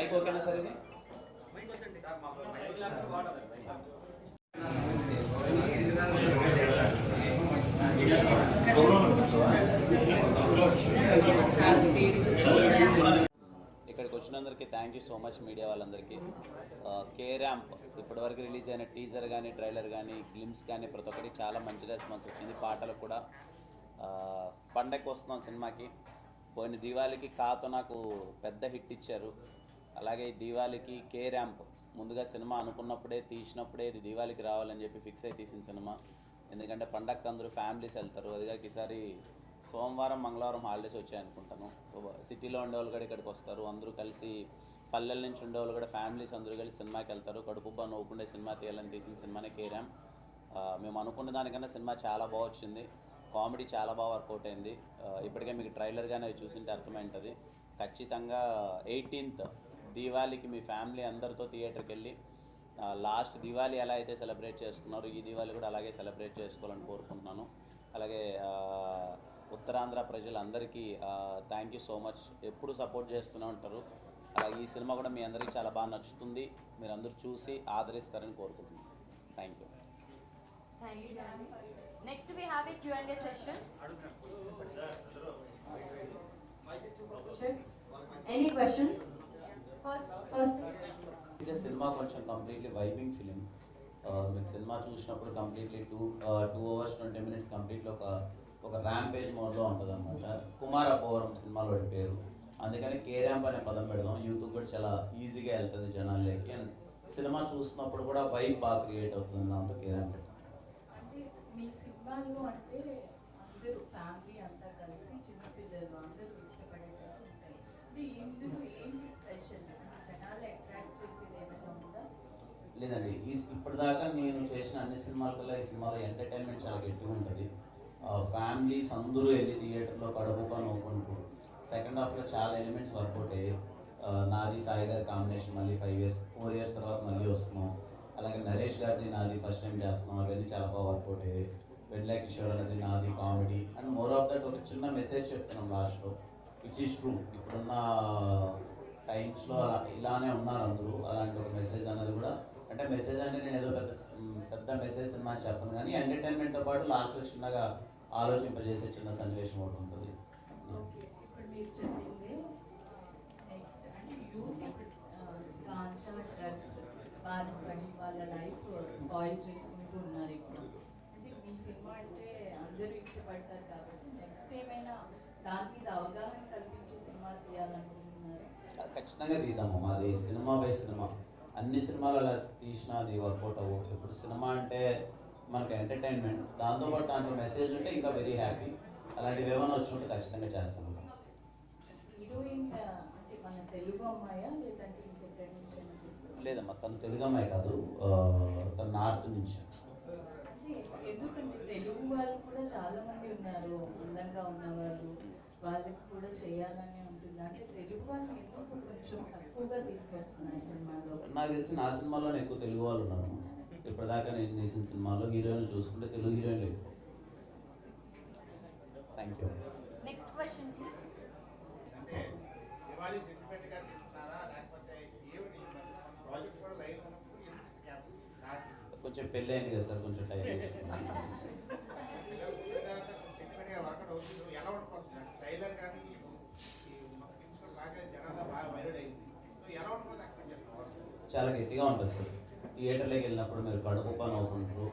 Mic ఓకేనా sir ఇది? ఇక్కడికి వచ్చినందరికీ thank you so much media వాళ్ళందరికీ. కే ర్యాంప్ ఇప్పటివరకు రిలీజ్ అయిన టీజర్ కానీ ట్రైలర్ కానీ గ్లిమ్స్ కానీ ప్రతి ఒక్కటి చాలా మంచి రెస్పాన్స్ వచ్చింది. పాటలకు కూడా పండగకి వస్తున్నాం సినిమాకి. పోయిన దీవాళికి కాతో నాకు పెద్ద హిట్ ఇచ్చారు. అలాగే దీవాళికి కే ర్యాంప్ ముందుగా సినిమా అనుకున్నప్పుడే తీసినప్పుడే ఇది దీవాళికి రావాలని చెప్పి ఫిక్స్ అయి తీసిన సినిమా. ఎందుకంటే పండగకి అందరూ ఫ్యామిలీస్ వెళ్తారు. అదిగా ఈసారి సోమవారం మంగళవారం హాలిడేస్ వచ్చాయి అనుకుంటాను. సిటీలో ఉండేవాళ్ళు కూడా ఇక్కడికి వస్తారు. అందరూ కలిసి పల్లెల నుంచి ఉండేవాళ్ళు కూడా ఫ్యామిలీస్ అందరూ కలిసి సినిమాకి వెళ్తారు. కడుపుబ్బా నవ్వుకుండే సినిమా తీయాలని తీసిన సినిమానే కే ర్యాంప్. మేము అనుకున్న దానికన్నా సినిమా చాలా బాగా వచ్చింది. కామెడీ చాలా బాగా వర్కౌట్ అయింది. ఇప్పటికే మీకు ట్రైలర్గానే అది చూసింటే అర్థమైంటుంది. ఖచ్చితంగా 18th దీవాళికి మీ ఫ్యామిలీ అందరితో థియేటర్కి వెళ్ళి లాస్ట్ దీవాళి ఎలా అయితే సెలబ్రేట్ చేసుకున్నారో ఈ దీవాళి కూడా అలాగే సెలబ్రేట్ చేసుకోవాలని కోరుకుంటున్నాను. అలాగే ఉత్తరాంధ్ర ప్రజలందరికీ థ్యాంక్ యూ సో మచ్. ఎప్పుడు సపోర్ట్ చేస్తూనే ఉంటారు. అలాగే ఈ సినిమా కూడా మీ అందరికీ చాలా బాగా నచ్చుతుంది. మీరు అందరూ చూసి ఆదరిస్తారని కోరుకుంటున్నాను. Thank you. Next we have a Q&A session. Any questions? First. ఇదే సినిమా కొంచెం కంప్లీట్లీ వైబింగ్ ఫిలిం. మీకు సినిమా చూసినప్పుడు కంప్లీట్లీ 2 hours 20 minutes కంప్లీట్లీ ఒక ర్యాంపేజ్ మోడ్లో ఉంటుంది అనమాట. కుమార పోవరం సినిమాలో పేరు. అందుకని కే ర్యాంప్ అనే పదం పెడదాం. యూత్ కూడా చాలా ఈజీగా వెళ్తుంది జనాల్లోకి. అండ్ సినిమా చూస్తున్నప్పుడు కూడా వైబ్ బాగా క్రియేట్ అవుతుంది దాంతో కే ర్యాంప్. మీ సినిమాలు అంటే అందరూ ఫ్యామిలీ అంతా కలిసి చిన్నపిల్లలు అందరూ ఇష్టపడేటట్టు ఉంటాయి. అంటే ఇందులో ఏంటి స్పెషల్ జనాలు అట్రాక్ట్ చేసేది ఏమైనా ఉందా? లేదండి, ఇప్పటిదాకా నేను చేసిన అన్ని సినిమాల కల్లా ఈ సినిమాలో ఎంటర్టైన్మెంట్ చాలా గట్టిగా ఉంటుంది. ఫ్యామిలీస్ అందరూ వెళ్ళి థియేటర్లో కడుపుగా నవ్వుకుంటూ సెకండ్ హాఫ్లో చాలా ఎలిమెంట్స్ వర్కౌట్ అయ్యాయి. నాది సాయి గారి కాంబినేషన్ మళ్ళీ 4 years తర్వాత మళ్ళీ వస్తున్నాం. అలాగే నరేష్ గారిది నాది ఫస్ట్ టైం చేస్తున్నాం. అవన్నీ చాలా బాగా వర్కౌట్ అయ్యాయి. వెడ్లా కిషోర్ అనేది నాది comedy. And more of that ఒక చిన్న మెసేజ్ చెప్తున్నాం లాస్ట్లో, విచ్ ఈస్ ట్రూ. ఇప్పుడున్న టైమ్స్లో ఇలానే ఉన్నారు అందరూ. అలాంటి ఒక మెసేజ్ అనేది కూడా, అంటే మెసేజ్ అంటే నేను ఏదో పెద్ద మెసేజ్ సినిమా అని చెప్పను, కానీ ఎంటర్టైన్మెంట్తో పాటు లాస్ట్లో చిన్నగా ఆలోచింపజేసే చిన్న సన్నివేశం ఒకటి ఉంటుంది. ఇప్పుడు మీరు చెప్పింది నెక్స్ట్ అంటే యూత్ గాంజా డ్రగ్స్ బాధపడి వాళ్ళ లైఫ్ స్పాయిల్ చేసుకుంటూ ఉన్నారు ఇప్పుడు. అంటే మీ సినిమా అంటే అందరూ ఇష్టపడతారు కాబట్టి నెక్స్ట్ ఏమైనా దాని మీద అవగాహన కల్పించే సినిమా తీయాలనుకుంటున్నారు? ఖచ్చితంగా తీద్దాము. మాది సినిమా బై సినిమా. అన్ని సినిమాలు అలా తీసినా అది వర్కౌట్ అవ్వదు. ఇప్పుడు సినిమా అంటే మనకు ఎంటర్టైన్మెంట్, దాంతోపాటు దాంట్లో మెసేజ్ ఉంటే ఇంకా వెరీ హ్యాపీ. అలాంటివి ఏమైనా వచ్చినట్టు ఖచ్చితంగా చేస్తాను. హీరోయిన్ అంటే మన తెలుగు అమ్మాయా లేదంటే ఇంకెక్కడి నుంచి? లేదమ్మా, తను తెలుగు అమ్మాయి కాదు, తను నార్త్ నుంచి. ఎందుకంటే తెలుగు వాళ్ళు కూడా చాలా మంది ఉన్నారు అందంగా ఉన్నవాళ్ళు, వాళ్ళకి కూడా చేయాలని ఉంటుంది. అంటే తెలుగు వాళ్ళు ఎందుకు కొంచెం తక్కువగా తీసుకొస్తున్నారు సినిమాలో? నాకు తెలిసి నా సినిమాలోనే ఎక్కువ తెలుగు వాళ్ళు ఉన్నారు. ఇప్పటిదాకా నేను తీసిన సినిమాలో హీరోయిన్లు చూసుకుంటే తెలుగు హీరోయిన్లు ఎక్కువ. Thank you. Next question please. కొంచెం పెళ్ళి అయింది కదా సార్, కొంచెం టైం చాలా గట్టిగా ఉంటుంది సార్. థియేటర్లోకి వెళ్ళినప్పుడు మీరు కడుపుబ్బా నవ్వుకుంటారు.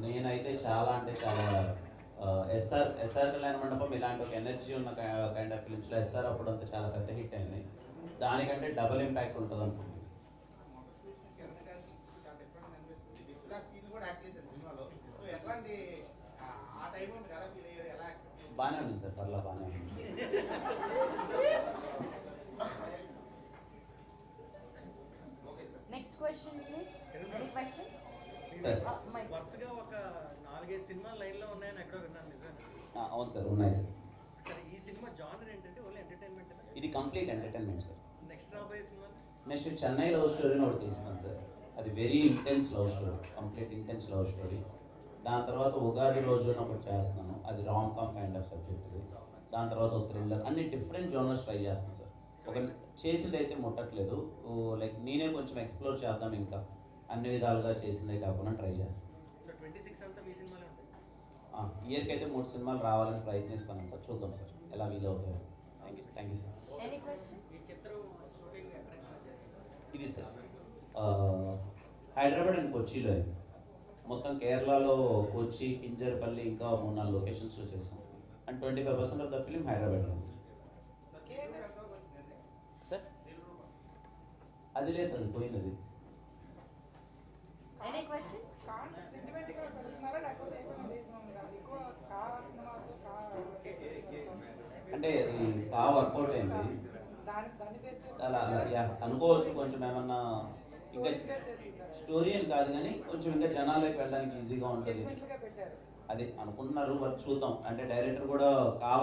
నేనైతే చాలా అంటే చాలా ఎస్ఆర్ కళ్యాణ మండపం ఇలాంటి ఒక ఎనర్జీ ఉన్న కైండ్ ఆఫ్ ఫిలిమ్స్లో ఎస్ఆర్ అప్పుడు అంతా చాలా పెద్ద హిట్ అయింది. దానికంటే డబుల్ ఇంపాక్ట్ ఉంటుంది అనుకుంటుంది. బాగానే ఉంది సార్, పర్లా బాగానే ఉంది. Next question please. Any questions? Sir వరుసగా ఒక 4-5 సినిమాలు లైన్లో ఉన్నాయని ఎక్కడో విన్నాను, నిజంగా? అవును సార్, ఉన్నాయి సార్. సరే, ఈ సినిమా జానర్ ఏంటంటే ఓన్లీ ఎంటర్టైన్మెంట్? ఇది కంప్లీట్ ఎంటర్టైన్మెంట్ సార్. నెక్స్ట్ రాబోయే సినిమా? నెక్స్ట్ చెన్నై లవ్ స్టోరీని ఒకటి తీసుకున్నాను సార్. అది very intense love story, complete intense love story. దాని తర్వాత ఉగాది రోజున ఒకటి చేస్తున్నాను, అది rom com kind of subject. దాని తర్వాత ఒక థ్రిల్లర్, అన్ని డిఫరెంట్ జోనర్స్ ట్రై చేస్తాను సార్. ఒక చేసింది అయితే ముట్టట్లేదు. లైక్ నేనే కొంచెం ఎక్స్ప్లోర్ చేద్దాం ఇంకా అన్ని విధాలుగా చేసిందే కాకుండా ట్రై చేస్తాను. సో 26 అంతా మీ సినిమాలే ఉంటాయి. ఇయర్కి అయితే 3 సినిమాలు రావాలని ప్రయత్నిస్తాను సార్. చూద్దాం సార్ ఎలా వీలవుతాయో. Thank you sir. Any questions? ఈ చిత్రం షూటింగ్ ఎక్కడ? ఇది సార్ హైదరాబాద్ అండ్ కొచ్చిలో అయింది. మొత్తం కేరళలో కొచ్చి, కింజర్పల్లి ఇంకా 3-4 లొకేషన్స్లో చేసాం. అండ్ 25% ఆఫ్ ద ఫిలిం హైదరాబాద్లో ఉంది సార్. అది లేదు సార్, పోయినది. Any questions? సెంటిమెంట్గా పెడుతున్నారా లేకపోతే ఏమైనా రీజన్ ఉందా? ఎక్కువ కా సినిమాతో కా అంటే ఈ వర్కౌట్ అయింది దాన్ని పేరు చేసి అలా అనుకోవచ్చు. కొంచెం ఏమన్నా ఇంకా స్టోరీ అని కాదు కానీ కొంచెం ఇంకా జనాల్లోకి వెళ్ళడానికి ఈజీగా ఉంటుంది సెంటిమెంట్గా పెట్టారు. అది అనుకుంటున్నారు. మరి చూద్దాం. అంటే డైరెక్టర్ కూడా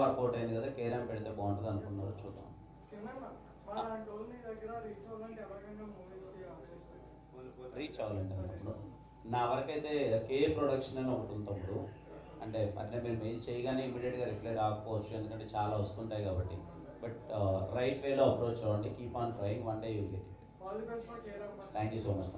వర్కౌట్ అయింది కదా, కేరాం పెడితే బాగుంటుంది అనుకున్నారు. చూద్దాం. రీచ్ అవ్వాలండి అన్నప్పుడు నా వరకైతే కే ప్రొడక్షన్ అని ఒకటి ఉంది తమ్ముడు. అంటే మీరు మెయిల్ చేయగానే ఇమీడియట్గా రిప్లై రాకపోవచ్చు, ఎందుకంటే చాలా వస్తుంటాయి కాబట్టి. బట్ రైట్ వేలో అప్రోచ్ అవ్వండి. Keep on trying, one day you will get it. Thank you so much.